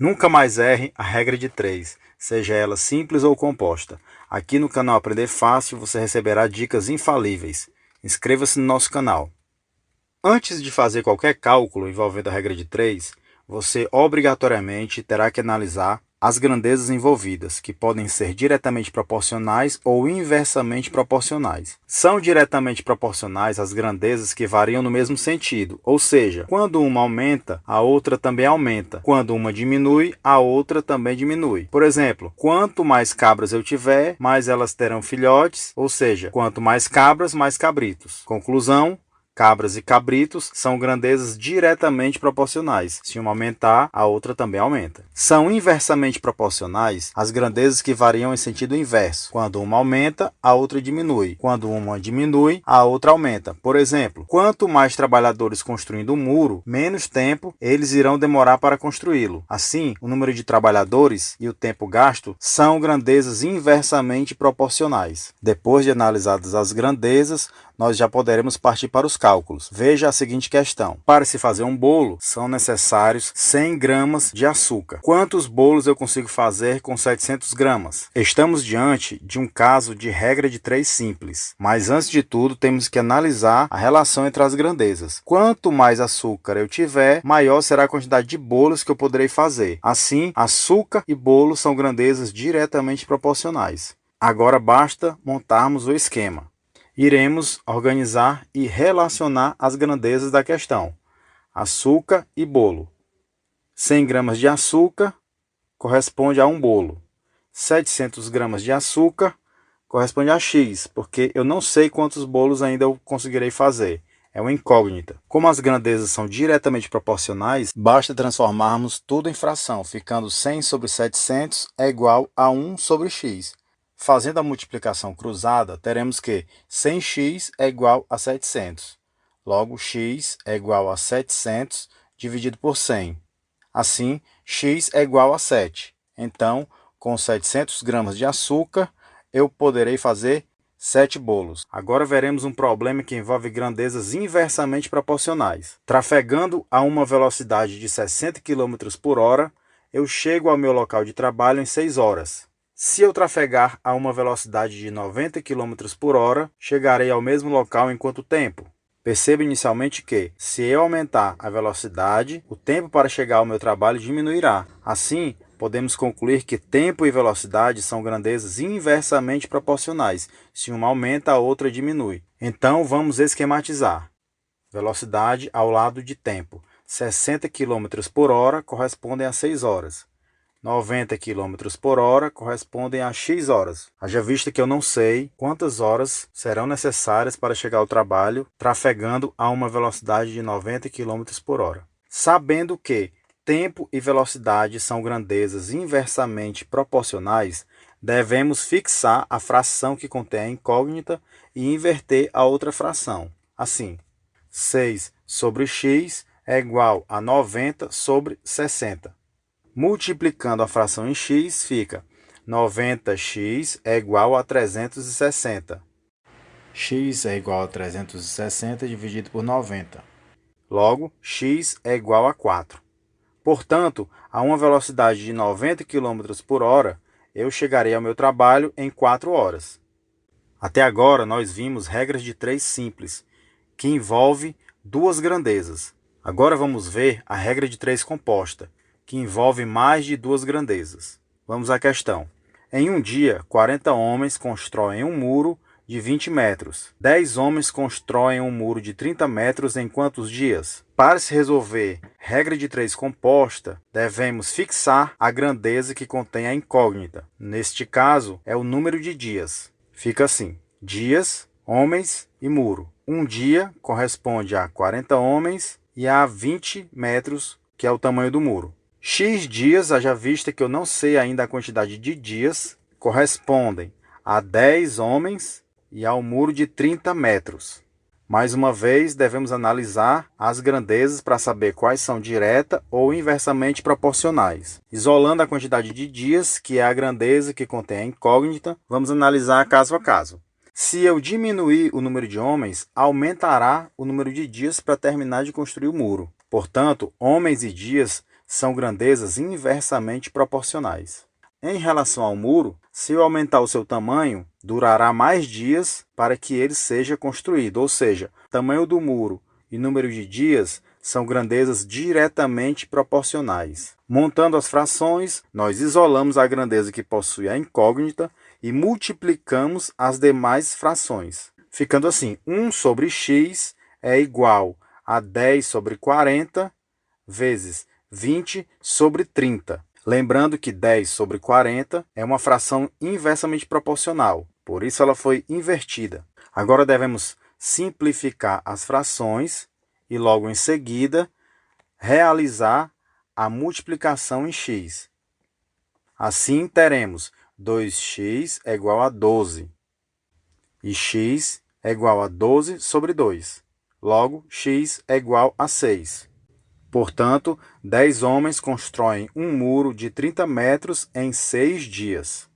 Nunca mais erre a regra de 3, seja ela simples ou composta. Aqui no canal Aprender Fácil você receberá dicas infalíveis. Inscreva-se no nosso canal. Antes de fazer qualquer cálculo envolvendo a regra de 3, você obrigatoriamente terá que analisar as grandezas envolvidas, que podem ser diretamente proporcionais ou inversamente proporcionais. São diretamente proporcionais as grandezas que variam no mesmo sentido, ou seja, quando uma aumenta, a outra também aumenta. Quando uma diminui, a outra também diminui. Por exemplo, quanto mais cabras eu tiver, mais elas terão filhotes, ou seja, quanto mais cabras, mais cabritos. Conclusão: cabras e cabritos são grandezas diretamente proporcionais. Se uma aumentar, a outra também aumenta. São inversamente proporcionais as grandezas que variam em sentido inverso. Quando uma aumenta, a outra diminui. Quando uma diminui, a outra aumenta. Por exemplo, quanto mais trabalhadores construindo um muro, menos tempo eles irão demorar para construí-lo. Assim, o número de trabalhadores e o tempo gasto são grandezas inversamente proporcionais. Depois de analisadas as grandezas, nós já poderemos partir para os cálculos. Veja a seguinte questão. Para se fazer um bolo, são necessários 100 gramas de açúcar. Quantos bolos eu consigo fazer com 700 gramas? Estamos diante de um caso de regra de 3 simples. Mas antes de tudo, temos que analisar a relação entre as grandezas. Quanto mais açúcar eu tiver, maior será a quantidade de bolos que eu poderei fazer. Assim, açúcar e bolo são grandezas diretamente proporcionais. Agora basta montarmos o esquema. Iremos organizar e relacionar as grandezas da questão. Açúcar e bolo. 100 gramas de açúcar corresponde a um bolo. 700 gramas de açúcar corresponde a X, porque eu não sei quantos bolos ainda eu conseguirei fazer. É uma incógnita. Como as grandezas são diretamente proporcionais, basta transformarmos tudo em fração, ficando 100 sobre 700 é igual a 1 sobre X. Fazendo a multiplicação cruzada, teremos que 100x é igual a 700. Logo, x é igual a 700 dividido por 100. Assim, x é igual a 7. Então, com 700 gramas de açúcar, eu poderei fazer 7 bolos. Agora veremos um problema que envolve grandezas inversamente proporcionais. Trafegando a uma velocidade de 60 km por hora, eu chego ao meu local de trabalho em 6 horas. Se eu trafegar a uma velocidade de 90 km por hora, chegarei ao mesmo local em quanto tempo? Perceba inicialmente que, se eu aumentar a velocidade, o tempo para chegar ao meu trabalho diminuirá. Assim, podemos concluir que tempo e velocidade são grandezas inversamente proporcionais. Se uma aumenta, a outra diminui. Então, vamos esquematizar. Velocidade ao lado de tempo. 60 km por hora correspondem a 6 horas. 90 km por hora correspondem a X horas. Haja vista que eu não sei quantas horas serão necessárias para chegar ao trabalho trafegando a uma velocidade de 90 km por hora. Sabendo que tempo e velocidade são grandezas inversamente proporcionais, devemos fixar a fração que contém a incógnita e inverter a outra fração. Assim, 6 sobre x é igual a 90 sobre 60. Multiplicando a fração em x, fica 90x é igual a 360. X é igual a 360 dividido por 90. Logo, x é igual a 4. Portanto, a uma velocidade de 90 km por hora, eu chegarei ao meu trabalho em 4 horas. Até agora, nós vimos regras de 3 simples, que envolve duas grandezas. Agora vamos ver a regra de 3 composta, que envolve mais de duas grandezas. Vamos à questão. Em um dia, 40 homens constroem um muro de 20 metros. 10 homens constroem um muro de 30 metros em quantos dias? Para se resolver regra de 3 composta, devemos fixar a grandeza que contém a incógnita. Neste caso, é o número de dias. Fica assim: dias, homens e muro. Um dia corresponde a 40 homens e a 20 metros, que é o tamanho do muro. X dias, haja vista que eu não sei ainda a quantidade de dias, correspondem a 10 homens e ao muro de 30 metros. Mais uma vez, devemos analisar as grandezas para saber quais são direta ou inversamente proporcionais. Isolando a quantidade de dias, que é a grandeza que contém a incógnita, vamos analisar caso a caso. Se eu diminuir o número de homens, aumentará o número de dias para terminar de construir o muro. Portanto, homens e dias são grandezas inversamente proporcionais. Em relação ao muro, se eu aumentar o seu tamanho, durará mais dias para que ele seja construído, ou seja, o tamanho do muro e número de dias são grandezas diretamente proporcionais. Montando as frações, nós isolamos a grandeza que possui a incógnita e multiplicamos as demais frações. Ficando assim, 1 sobre x é igual a 10 sobre 40 vezes 20 sobre 30. Lembrando que 10 sobre 40 é uma fração inversamente proporcional, por isso ela foi invertida. Agora devemos simplificar as frações e logo em seguida realizar a multiplicação em x. Assim teremos 2x é igual a 12 e x é igual a 12 sobre 2. Logo, x é igual a 6. Portanto, 10 homens constroem um muro de 30 metros em 6 dias.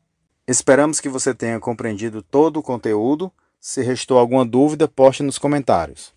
Esperamos que você tenha compreendido todo o conteúdo. Se restou alguma dúvida, poste nos comentários.